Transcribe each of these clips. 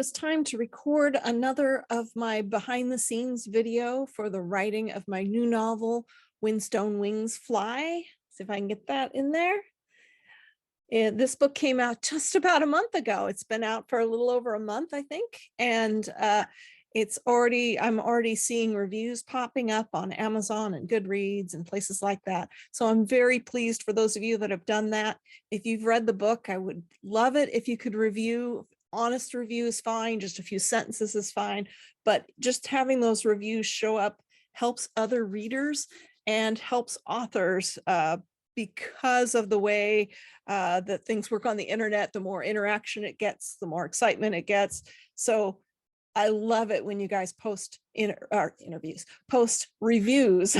was time to record another of my behind the scenes video for the writing of my new novel, Windstone Wings Fly. See if I can get that in there. This book came out just about a month ago. It's been out for a little over a month, I think. And I'm already seeing reviews popping up on Amazon and Goodreads and places like that. So I'm very pleased for those of you that have done that. If you've read the book, I would love it if you could review. Honest review is fine, just a few sentences is fine, but just having those reviews show up helps other readers and helps authors because of the way that things work on the internet. The more interaction it gets, the more excitement it gets. So I love it when you guys post post reviews,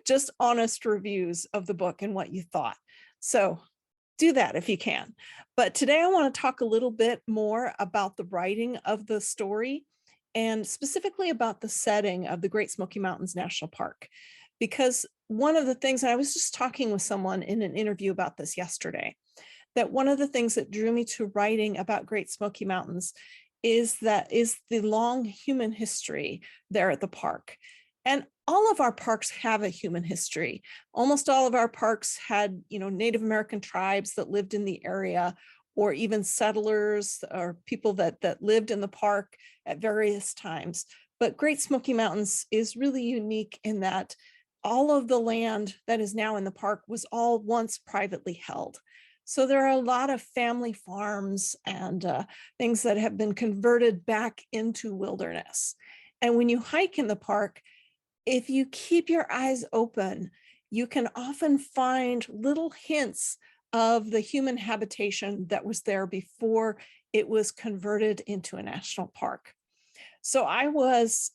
just honest reviews of the book and what you thought. So do that if you can. But today I want to talk a little bit more about the writing of the story and specifically about the setting of the Great Smoky Mountains National Park. Because one of the things, I was just talking with someone in an interview about this yesterday, that one of the things that drew me to writing about Great Smoky Mountains is the long human history there at the park. And all of our parks have a human history. Almost all of our parks had, Native American tribes that lived in the area, or even settlers or people that lived in the park at various times. But Great Smoky Mountains is really unique in that all of the land that is now in the park was all once privately held. So there are a lot of family farms and things that have been converted back into wilderness. And when you hike in the park, if you keep your eyes open, you can often find little hints of the human habitation that was there before it was converted into a national park. So I was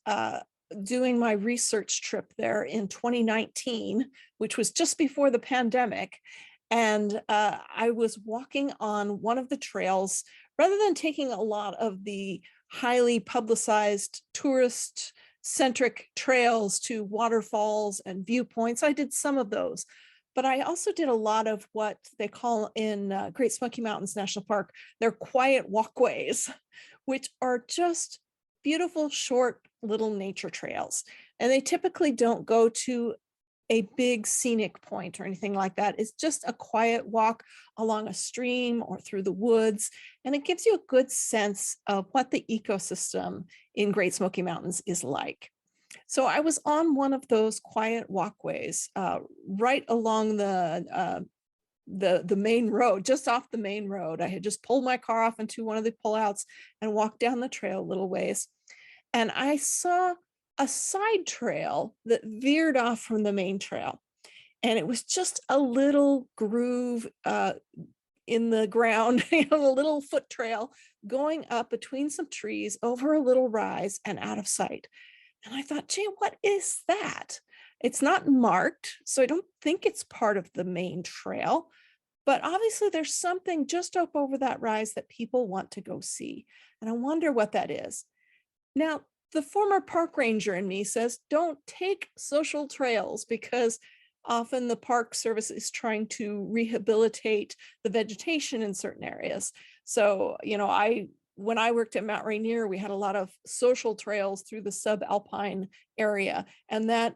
doing my research trip there in 2019, which was just before the pandemic. And I was walking on one of the trails, rather than taking a lot of the highly publicized tourist-centric trails to waterfalls and viewpoints. I did some of those, but I also did a lot of what they call in Great Smoky Mountains National Park, they're quiet walkways, which are just beautiful, short little nature trails. And they typically don't go to a big scenic point or anything like that. It's just a quiet walk along a stream or through the woods. And it gives you a good sense of what the ecosystem in Great Smoky Mountains is like. So I was on one of those quiet walkways right along the main road, just off the main road. I had just pulled my car off into one of the pullouts and walked down the trail a little ways. And I saw a side trail that veered off from the main trail. And it was just a little groove in the ground, a little foot trail going up between some trees over a little rise and out of sight. And I thought, gee, what is that? It's not marked, so I don't think it's part of the main trail, but obviously there's something just up over that rise that people want to go see. And I wonder what that is. Now, the former park ranger in me says, don't take social trails because often the Park Service is trying to rehabilitate the vegetation in certain areas. So, when I worked at Mount Rainier, we had a lot of social trails through the subalpine area, and that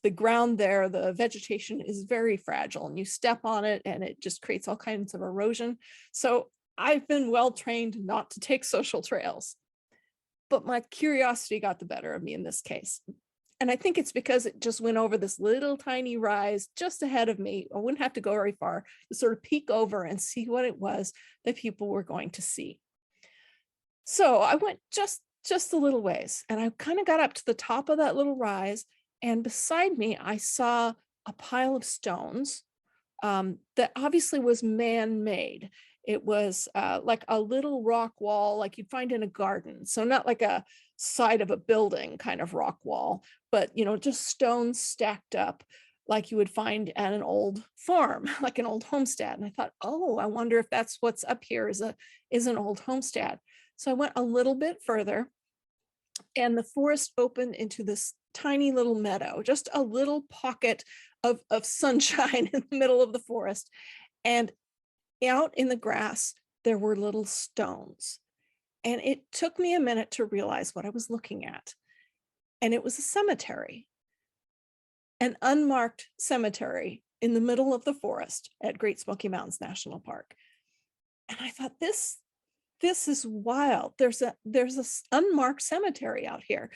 the ground there, the vegetation is very fragile, and you step on it and it just creates all kinds of erosion. So I've been well trained not to take social trails. But my curiosity got the better of me in this case. And I think it's because it just went over this little tiny rise just ahead of me. I wouldn't have to go very far to sort of peek over and see what it was that people were going to see. So I went just a little ways, and I kind of got up to the top of that little rise. And beside me, I saw a pile of stones that obviously was man-made. It was like a little rock wall like you'd find in a garden. So not like a side of a building kind of rock wall, but just stones stacked up like you would find at an old farm, like an old homestead. And I thought, oh, I wonder if that's what's up here is an old homestead. So I went a little bit further, and the forest opened into this tiny little meadow, just a little pocket of sunshine in the middle of the forest. And out in the grass, there were little stones. And it took me a minute to realize what I was looking at. And it was a cemetery, an unmarked cemetery in the middle of the forest at Great Smoky Mountains National Park. And I thought, this is wild. There's a unmarked cemetery out here.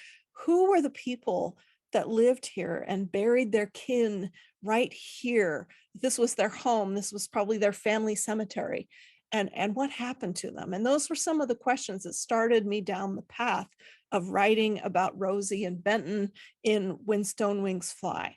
Who were the people that lived here and buried their kin right here? This was their home. This was probably their family cemetery. And what happened to them? And those were some of the questions that started me down the path of writing about Rosie and Benton in When Stone Wings Fly.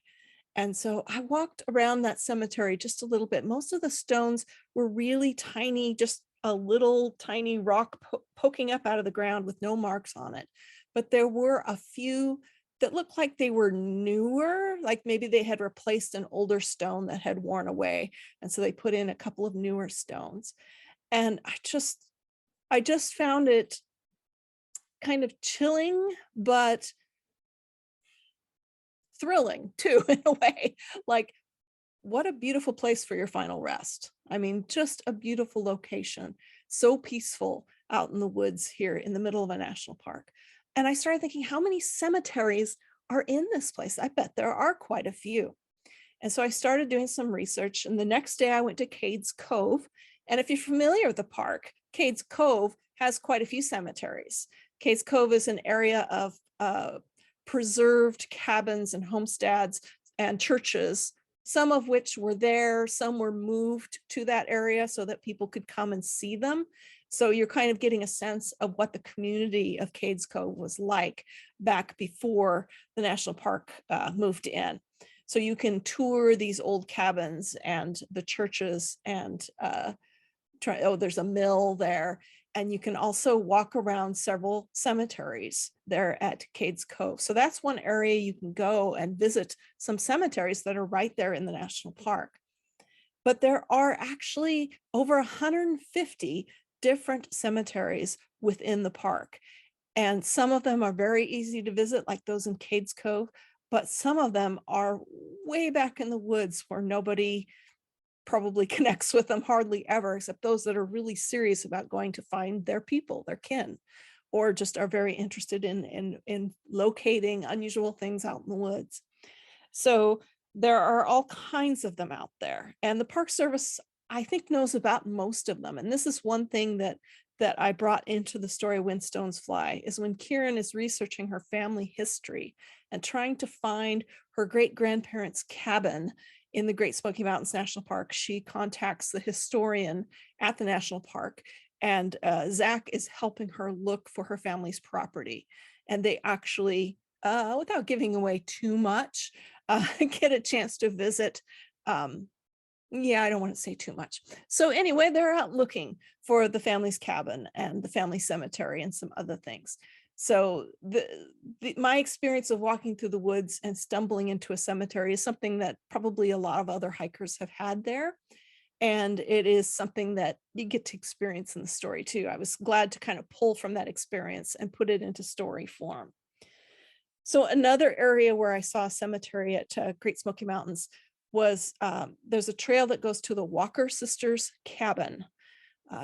And so I walked around that cemetery just a little bit. Most of the stones were really tiny, just a little tiny rock poking up out of the ground with no marks on it. But there were a few that looked like they were newer, like maybe they had replaced an older stone that had worn away. And so they put in a couple of newer stones. And I just found it kind of chilling, but thrilling too, in a way. Like, what a beautiful place for your final rest. I mean, just a beautiful location, so peaceful out in the woods here in the middle of a national park. And I started thinking, how many cemeteries are in this place? I bet there are quite a few. And so I started doing some research. And the next day I went to Cades Cove. And if you're familiar with the park, Cades Cove has quite a few cemeteries. Cades Cove is an area of preserved cabins and homesteads and churches, some of which were there, some were moved to that area so that people could come and see them. So you're kind of getting a sense of what the community of Cades Cove was like back before the national park moved in. So you can tour these old cabins and the churches and there's a mill there. And you can also walk around several cemeteries there at Cades Cove. So that's one area you can go and visit some cemeteries that are right there in the national park. But there are actually over 150 different cemeteries within the park. And some of them are very easy to visit, like those in Cades Cove, but some of them are way back in the woods where nobody probably connects with them hardly ever, except those that are really serious about going to find their people, their kin, or just are very interested in locating unusual things out in the woods. So there are all kinds of them out there. And the Park Service, I think, knows about most of them. And this is one thing that I brought into the story When Stones Fly, is when Karen is researching her family history and trying to find her great-grandparents' cabin in the Great Smoky Mountains National Park. She contacts the historian at the national park, and Zach is helping her look for her family's property. And they actually, without giving away too much, get a chance to visit. Yeah, I don't want to say too much. So anyway, they're out looking for the family's cabin and the family cemetery and some other things. So my experience of walking through the woods and stumbling into a cemetery is something that probably a lot of other hikers have had there. And it is something that you get to experience in the story too. I was glad to kind of pull from that experience and put it into story form. So another area where I saw a cemetery at Great Smoky Mountains was there's a trail that goes to the Walker Sisters cabin.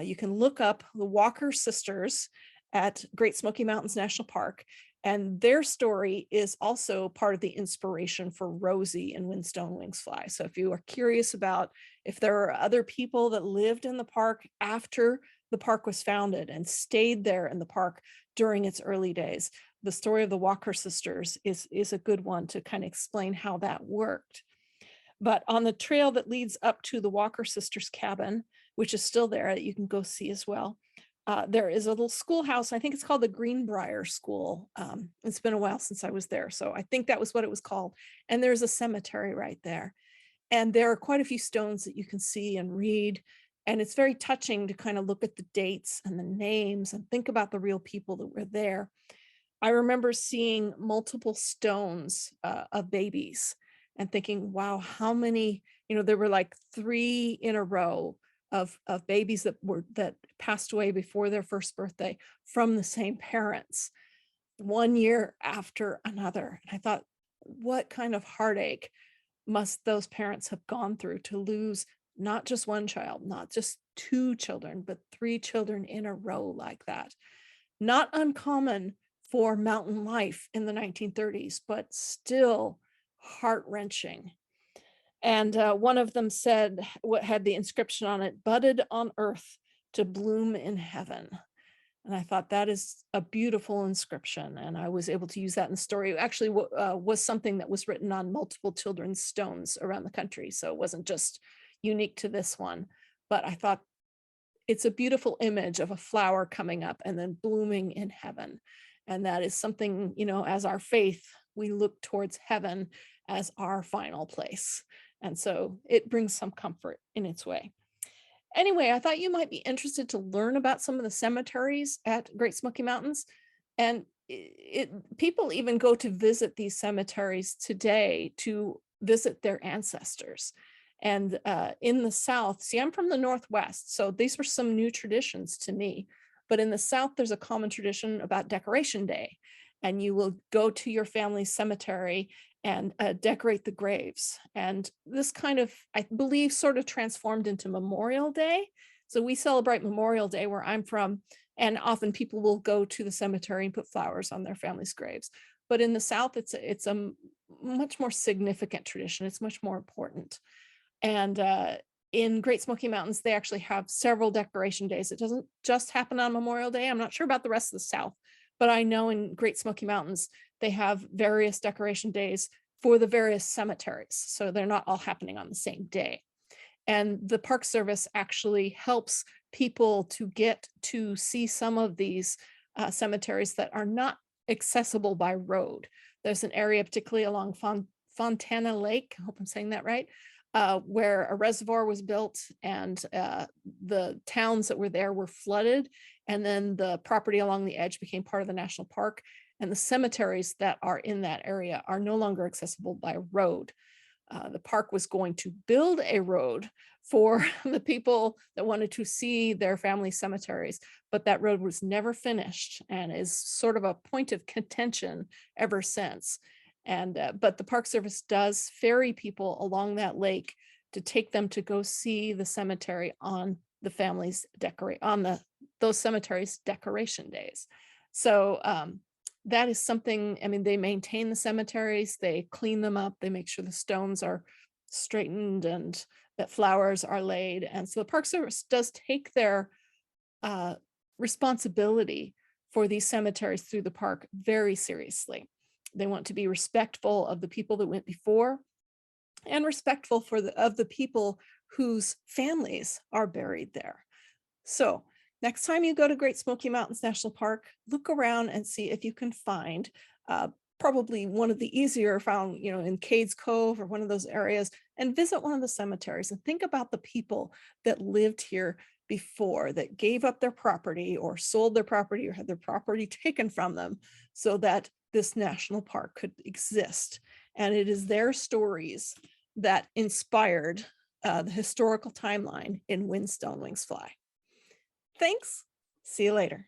You can look up the Walker Sisters at Great Smoky Mountains National Park, and their story is also part of the inspiration for Rosie and When Stone Wings Fly. So if you are curious about if there are other people that lived in the park after the park was founded and stayed there in the park during its early days, the story of the Walker Sisters is a good one to kind of explain how that worked. But on the trail that leads up to the Walker Sisters cabin, which is still there, that you can go see as well, there is a little schoolhouse. I think it's called the Greenbrier School. It's been a while since I was there, so I think that was what it was called. And there's a cemetery right there. And there are quite a few stones that you can see and read. And it's very touching to kind of look at the dates and the names and think about the real people that were there. I remember seeing multiple stones of babies and thinking, wow, how many, there were like 3 in a row of babies that passed away before their first birthday from the same parents, one year after another. And I thought, what kind of heartache must those parents have gone through to lose not just one child, not just 2 children, but 3 children in a row like that. Not uncommon for mountain life in the 1930s, but still heart-wrenching. And one of them said, what had the inscription on it, budded on earth to bloom in heaven. And I thought that is a beautiful inscription. And I was able to use that in the story. It actually was something that was written on multiple children's stones around the country. So it wasn't just unique to this one, but I thought it's a beautiful image of a flower coming up and then blooming in heaven. And that is something, you know, as our faith, we look towards heaven as our final place. And so it brings some comfort in its way. Anyway, I thought you might be interested to learn about some of the cemeteries at Great Smoky Mountains. And people even go to visit these cemeteries today to visit their ancestors. And in the South, see, I'm from the Northwest, so these were some new traditions to me. But in the South, there's a common tradition about Decoration Day. And you will go to your family's cemetery and decorate the graves. And this kind of, I believe, sort of transformed into Memorial Day. So we celebrate Memorial Day where I'm from, and often people will go to the cemetery and put flowers on their family's graves. But in the South, it's a much more significant tradition. It's much more important. And in Great Smoky Mountains, they actually have several decoration days. It doesn't just happen on Memorial Day. I'm not sure about the rest of the South, but I know in Great Smoky Mountains, they have various decoration days for the various cemeteries. So they're not all happening on the same day. And the Park Service actually helps people to get to see some of these cemeteries that are not accessible by road. There's an area, particularly along Fontana Lake, I hope I'm saying that right, where a reservoir was built and the towns that were there were flooded. And then the property along the edge became part of the national park. And the cemeteries that are in that area are no longer accessible by road. The park was going to build a road for the people that wanted to see their family cemeteries, but that road was never finished and is sort of a point of contention ever since. And but the Park Service does ferry people along that lake to take them to go see the cemetery on the family's those cemeteries decoration days. So that is something, I mean, they maintain the cemeteries, they clean them up, they make sure the stones are straightened and that flowers are laid. And so the Park Service does take their responsibility for these cemeteries through the park very seriously. They want to be respectful of the people that went before and respectful of the people whose families are buried there. So next time you go to Great Smoky Mountains National Park, look around and see if you can find probably one of the easier found, you know, in Cades Cove or one of those areas, and visit one of the cemeteries and think about the people that lived here before, that gave up their property or sold their property or had their property taken from them so that this national park could exist. And it is their stories that inspired the historical timeline in When Stone Wings Fly. Thanks. See you later.